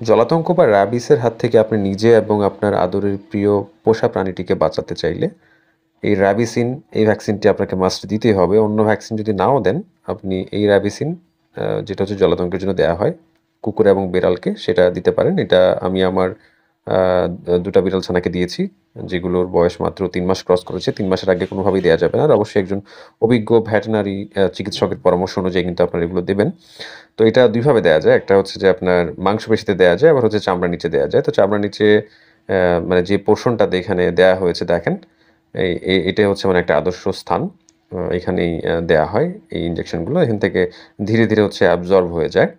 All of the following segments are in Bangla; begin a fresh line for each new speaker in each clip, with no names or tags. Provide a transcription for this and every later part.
জলাতঙ্ক বা র্যাবিসের হাত থেকে আপনি নিজে এবং আপনার আদরের প্রিয় পোষা প্রাণীটিকে বাঁচাতে চাইলে এই র্যাবিসিন এই ভ্যাকসিনটি আপনাকে মাস্ট দিতেই হবে। অন্য ভ্যাকসিন যদি নাও দেন, আপনি এই র্যাবিসিন যেটা হচ্ছে জলাতঙ্কের জন্য দেয়া হয় কুকুর এবং বিড়ালকে, সেটা দিতে পারেন। এটা আমি আমার ২ টা বিড়াল ছানাকে দিয়েছি, যেগুলোর বয়স মাত্র ৩ মাস ক্রস করেছে। ৩ মাসের আগে কোনোভাবেই দেয়া যাবে না। আর অবশ্যই একজন অভিজ্ঞ ভেটেরিনারি চিকিৎসকের পরামর্শ অনুযায়ী কিন্তু আপনারা এগুলো দেবেন। তো এটা ২ ভাবে দেয়া যায়। একটা হচ্ছে যে আপনার মাংসপেশিতে দেয়া যায়, আবার হচ্ছে চামড়ার নিচে দেয়া যায়। তো চামড়ার নিচে মানে যে পোরশনটাতে এখানে দেয়া হয়েছে দেখেন, এটাই হচ্ছে মানে একটা আদর্শ স্থান। এখানেই দেয়া হয় এই ইনজেকশনগুলো। এখান থেকে ধীরে, ধীরে হচ্ছে অ্যাবজর্ব হয়ে যায়।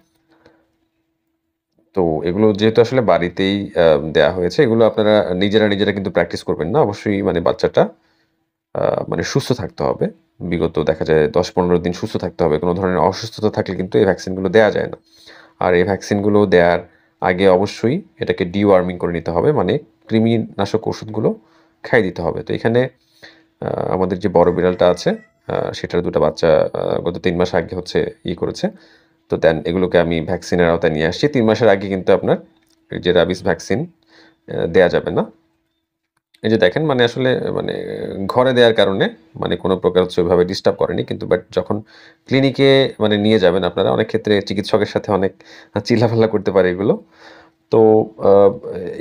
তো এগুলো যেহেতু আসলে বাড়িতেই দেয়া হয়েছে, এগুলো আপনারা নিজেরা কিন্তু প্র্যাকটিস করবেন না। অবশ্যই মানে বাচ্চাটা আ মানে সুস্থ থাকতে হবে। বিগত দেখা যায় ১০-১৫ দিন সুস্থ থাকতে হবে। কোন ধরনের অসুস্থতা থাকলে কিন্তু এই ভ্যাকসিনগুলো দেয়া যায় না। আর এই ভ্যাকসিনগুলো দেয়ার আগে অবশ্যই এটাকে ডিওয়ার্মিং করে নিতে হবে। মানে কৃমিনাশক ওষুধগুলো খাইয়ে দিতে হবে। তো এখানে আমাদের যে বড় বিড়ালটা আছে, সেটার ২ টা বাচ্চা গত ৩ মাস আগে হচ্ছে করেছে। তো দেন এগুলোকে আমি ভ্যাকসিনের আওতায় নিয়ে আসছি। ৩ মাসের আগে কিন্তু আপনার এই যে রাবিস ভ্যাকসিন দেয়া যাবে না। এই যে দেখেন মানে আসলে মানে ঘরে দেওয়ার কারণে মানে কোনো প্রকার হচ্ছে ওইভাবে ডিস্টার্ব করেনি। কিন্তু বাট যখন ক্লিনিকে মানে নিয়ে যাবেন আপনারা, অনেক ক্ষেত্রে চিকিৎসকের সাথে অনেক চিল্লাফাল্লা করতে পারে এগুলো। তো আ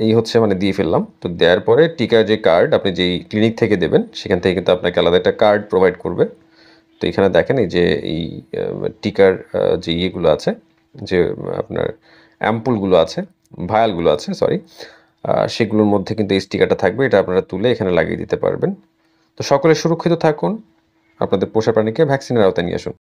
এই হচ্ছে মানে দিয়ে ফেললাম। তো দেয়ার পরে টিকার যে কার্ড আপনি যেই ক্লিনিক থেকে দেবেন, সেখান থেকে কিন্তু আপনাকে আলাদা একটা কার্ড প্রোভাইড করবে। তো এখানে দেখেন এই যে এই আ টিকার যে ইয়েগুলো আছে, যে আপনার অ্যাম্পুলগুলো আছে, ভায়ালগুলো আছে সরি। সেগুলোর মধ্যে কিন্তু এই স্টিকারটা থাকবে। এটা আপনারা তুলে এখানে লাগিয়ে দিতে পারবেন। তো সকলে সুরক্ষিত থাকুন। আপনাদের পোষা প্রাণীকে ভ্যাকসিনের আওতায় নিয়ে আসুন।